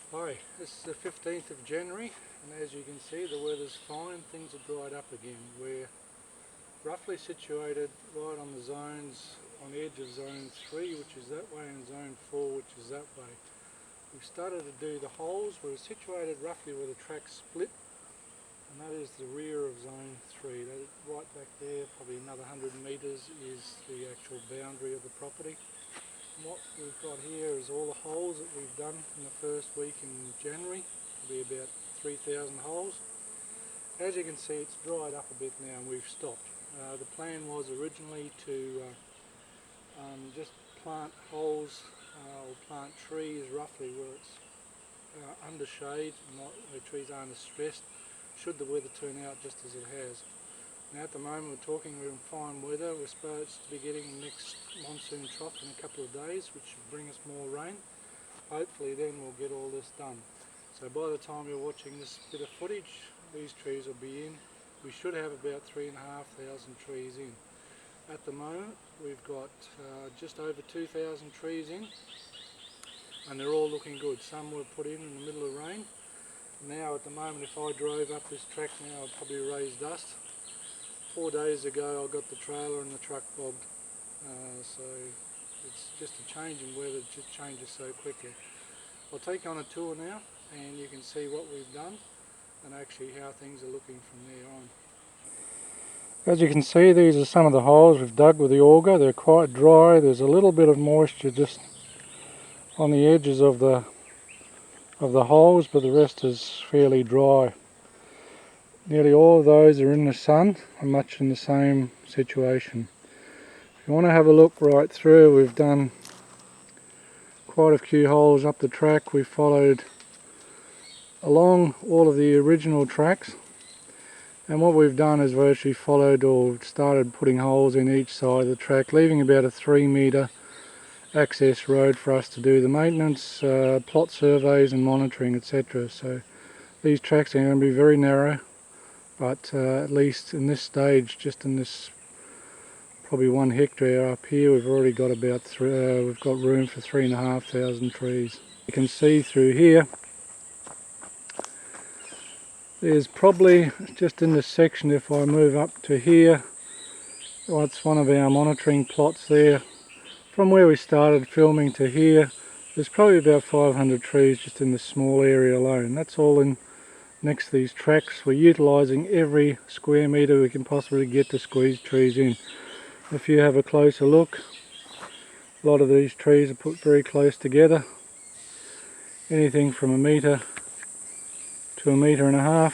Hi, this is the 15th of January, and as you can see the weather's fine, things have dried up again. We're roughly situated right on the zones, on the edge of zone 3, which is that way, and zone 4, which is that way. We've started to do the holes. We're situated roughly where the track split, and that is the rear of zone 3. That right back there, probably another 100 metres, is the actual boundary of the property. What we've got here is all the holes that we've done in the first week in January. It'll be about 3,000 holes. As you can see, it's dried up a bit now and we've stopped. The plan was originally to just plant holes or plant trees roughly where it's under shade and where trees aren't as stressed, should the weather turn out just as it has. Now at the moment we're talking, we're in fine weather. We're supposed to be getting the next monsoon trough in a couple of days, which should bring us more rain. Hopefully then we'll get all this done. So by the time you're watching this bit of footage, these trees will be in. We should have about 3,500 trees in. At the moment we've got just over 2,000 trees in, and they're all looking good. Some were put in the middle of rain. Now at the moment, if I drove up this track now, I'd probably raise dust. 4 days ago I got the trailer and the truck bogged, so it's just a change in weather, it just changes so quickly. I'll take you on a tour now and you can see what we've done and actually how things are looking from there on. As you can see, these are some of the holes we've dug with the auger. They're quite dry. There's a little bit of moisture just on the edges of the holes, but the rest is fairly dry. Nearly all of those are in the sun and much in the same situation. If you want to have a look right through, we've done quite a few holes up the track. We've followed along all of the original tracks, and what we've done is we've actually followed or started putting holes in each side of the track, leaving about a 3-metre access road for us to do the maintenance, plot surveys and monitoring, etc. So these tracks are going to be very narrow, but at least in this stage, just in this probably 1 hectare up here, we've already got about we've got room for 3,500 trees. You can see through here, there's probably just in this section, if I move up to here, that's one of our monitoring plots there. From where we started filming to here, there's probably about 500 trees just in this small area alone. That's all in next to these tracks. We're utilising every square metre we can possibly get to squeeze trees in. If you have a closer look, a lot of these trees are put very close together, anything from 1 metre to 1.5 metres,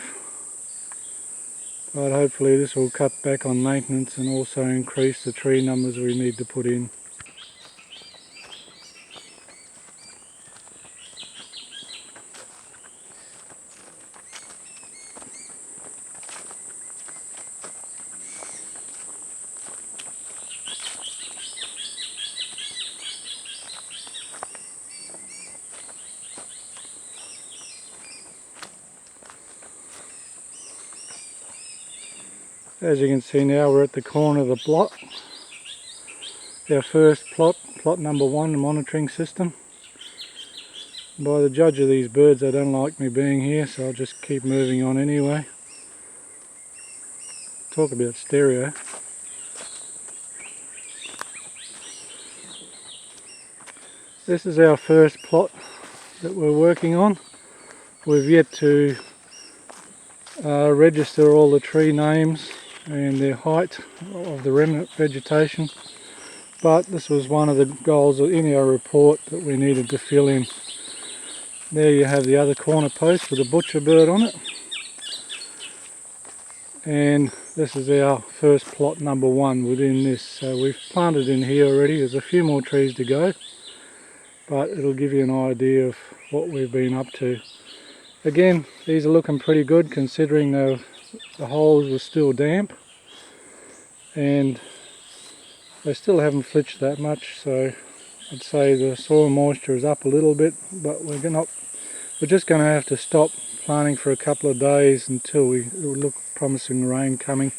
but hopefully this will cut back on maintenance and also increase the tree numbers we need to put in. As you can see now, we're at the corner of the plot, our first plot, plot number 1, the monitoring system. By the judge of these birds, they don't like me being here, so I'll just keep moving on anyway. Talk about stereo. This is our first plot that we're working on. We've yet to register all the tree names and their height of the remnant vegetation, but this was one of the goals in our report that we needed to fill in. There you have the other corner post with a butcher bird on it, and this is our first plot number 1 within this. So we've planted in here already. There's a few more trees to go, but it'll give you an idea of what we've been up to. Again, these are looking pretty good considering the holes were still damp, and they still haven't flitched that much, so I'd say the soil moisture is up a little bit, but we're just going to have to stop planting for a couple of days until it will look promising rain coming.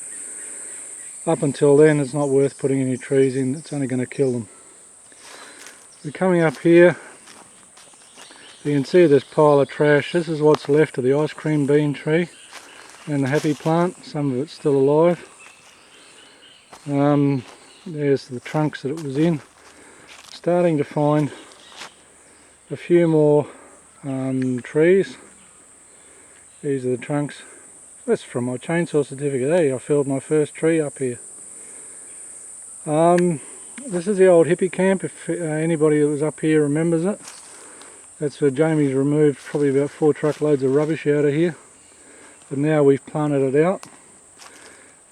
Up until then, it's not worth putting any trees in, it's only going to kill them. We're coming up here. So you can see this pile of trash. This is what's left of the ice cream bean tree and the happy plant. Some of it's still alive. There's the trunks that it was in. Starting to find a few more trees. These are the trunks. That's from my chainsaw certificate. Hey, I felled my first tree up here. This is the old hippie camp, if anybody that was up here remembers it. That's where Jamie's removed probably about 4 truckloads of rubbish out of here. But now we've planted it out.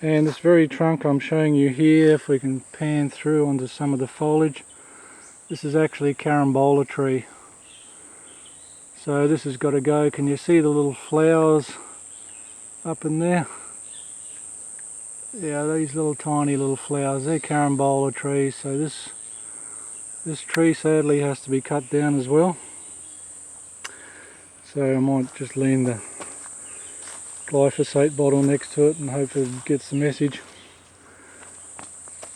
And this very trunk I'm showing you here, if we can pan through onto some of the foliage, this is actually a carambola tree. So this has got to go. Can you see the little flowers up in there? Yeah, these little tiny little flowers, they're carambola trees. So this tree sadly has to be cut down as well. So I might just lean the glyphosate bottle next to it and hope it gets the message.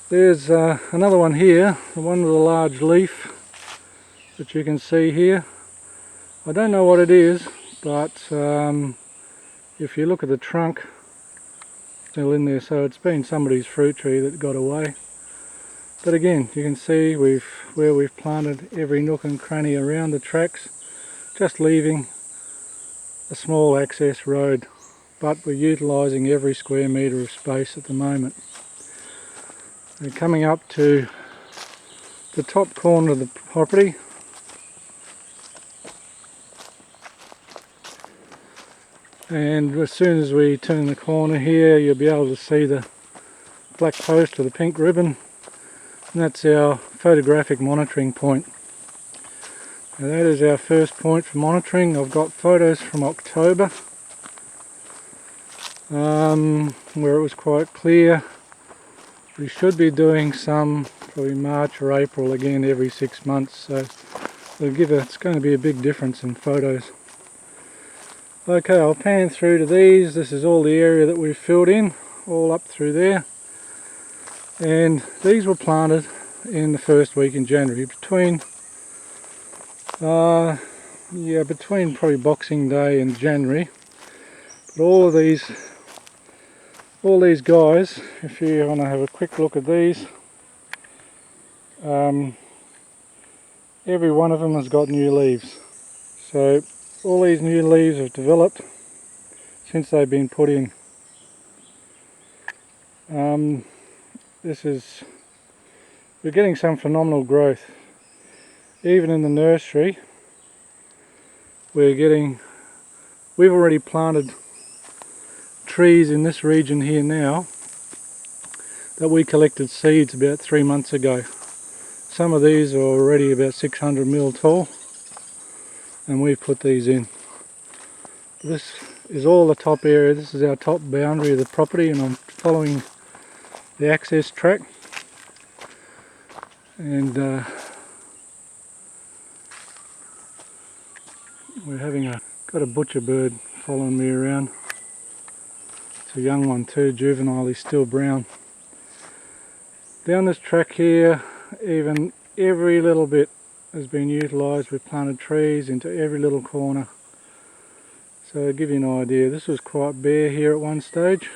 There's another one here, the one with a large leaf that you can see here. I don't know what it is, but if you look at the trunk, still in there, so it's been somebody's fruit tree that got away. But again, you can see where we've planted every nook and cranny around the tracks, just leaving a small access road, but we're utilising every square metre of space at the moment. We're coming up to the top corner of the property. And as soon as we turn the corner here, you'll be able to see the black post with the pink ribbon, and that's our photographic monitoring point. Now that is our first point for monitoring. I've got photos from October where it was quite clear. We should be doing some probably March or April again every 6 months, so it's going to be a big difference in photos. Okay, I'll pan through to these. This is all the area that we've filled in, all up through there. And these were planted in the first week in January, between probably Boxing Day and January. But all these guys, if you want to have a quick look at these, every one of them has got new leaves. So all these new leaves have developed since they've been put in. We're getting some phenomenal growth. Even in the nursery, we've already planted trees in this region here now that we collected seeds about 3 months ago. Some of these are already about 600 mil tall, and we've put these in. This is all the top area. This is our top boundary of the property, and I'm following the access track. And got a butcher bird following me around. It's a young one too, juvenile, he's still brown. Down this track here, even every little bit has been utilised. We've planted trees into every little corner. So to give you an idea, this was quite bare here at one stage.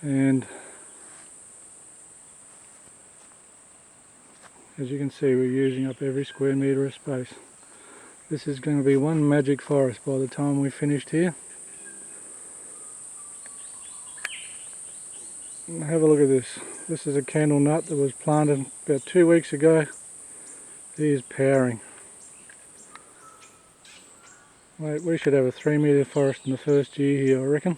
And as you can see, we're using up every square metre of space. This is going to be one magic forest by the time we're finished here. And have a look at this. This is a candle nut that was planted about 2 weeks ago. He is powering. Mate, we should have a 3 metre forest in the first year here, I reckon.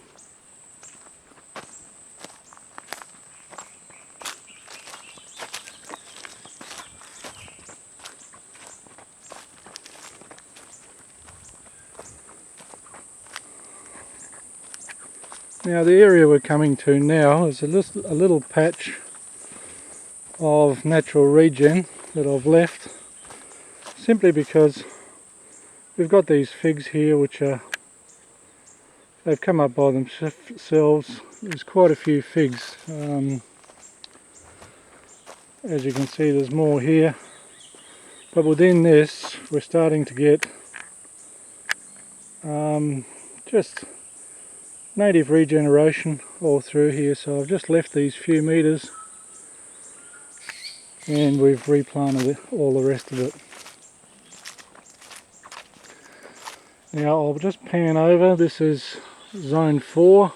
Now the area we're coming to now is a little patch of natural regen that I've left, simply because we've got these figs here which they've come up by themselves. There's quite a few figs. As you can see, there's more here. But within this we're starting to get just native regeneration all through here. So I've just left these few meters and we've replanted all the rest of it. Now I'll just pan over. This is zone 4,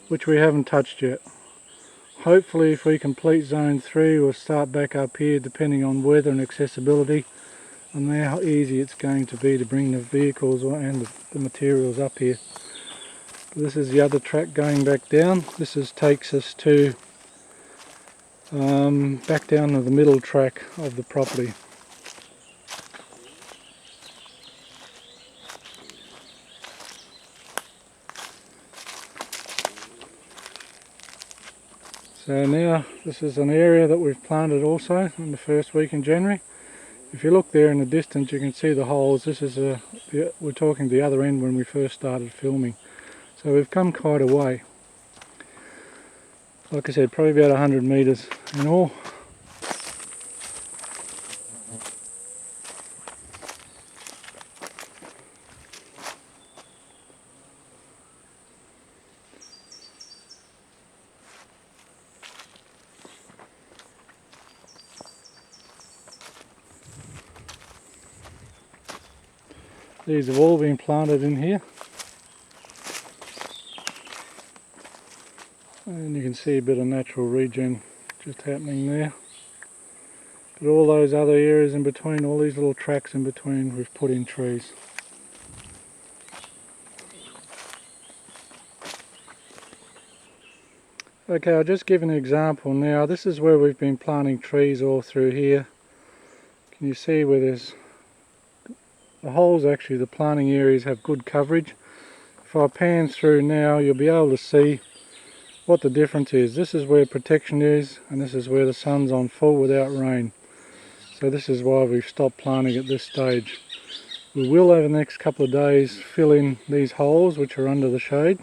which we haven't touched yet. Hopefully if we complete zone 3 we'll start back up here, depending on weather and accessibility and how easy it's going to be to bring the vehicles and the materials up here. This is the other track going back down. This takes us to back down to the middle track of the property. So now this is an area that we've planted also in the first week in January. If you look there in the distance you can see the holes. This is we're talking the other end when we first started filming. So we've come quite a way. Like I said, probably about 100 metres in all. These have all been planted in here. And you can see a bit of natural regen just happening there. But all those other areas in between, all these little tracks in between, we've put in trees. Okay, I'll just give an example now. This is where we've been planting trees all through here. Can you see where there's the holes? Actually, the planting areas have good coverage. If I pan through now, you'll be able to see what the difference is. This is where protection is, and this is where the sun's on full without rain. So this is why we've stopped planting at this stage. We will over the next couple of days fill in these holes which are under the shade,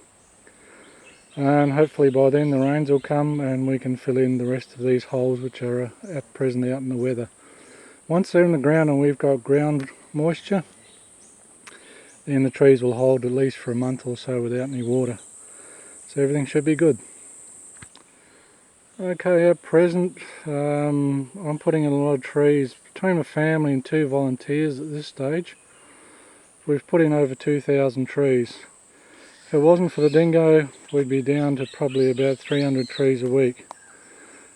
and hopefully by then the rains will come and we can fill in the rest of these holes which are at present out in the weather. Once they're in the ground and we've got ground moisture, then the trees will hold at least for a month or so without any water. So everything should be good. Okay, at present I'm putting in a lot of trees between my family and 2 volunteers at this stage. We've put in over 2,000 trees. If it wasn't for the dingo, we'd be down to probably about 300 trees a week.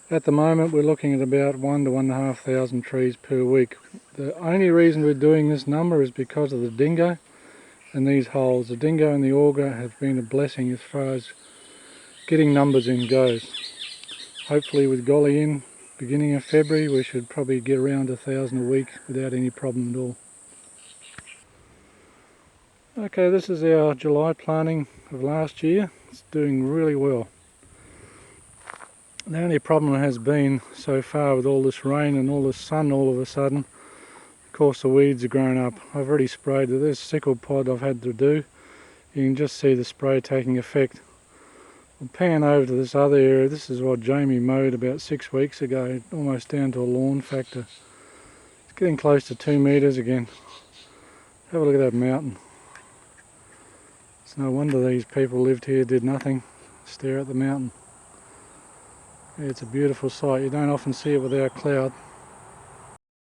At the moment we're looking at about 1 to 1,500 trees per week. The only reason we're doing this number is because of the dingo and these holes. The dingo and the auger have been a blessing as far as getting numbers in goes. Hopefully with Golly in beginning of February we should probably get around 1,000 a week without any problem at all. Okay, this is our July planting of last year. It's doing really well. The only problem has been so far with all this rain and all this sun all of a sudden, of course the weeds are growing up. I've already sprayed this sickle pod I've had to do. You can just see the spray taking effect. I'll pan over to this other area. This is what Jamie mowed about 6 weeks ago, almost down to a lawn factor. It's getting close to 2 meters again. Have a look at that mountain. It's no wonder these people lived here, did nothing, stare at the mountain. Yeah, it's a beautiful sight. You don't often see it without cloud.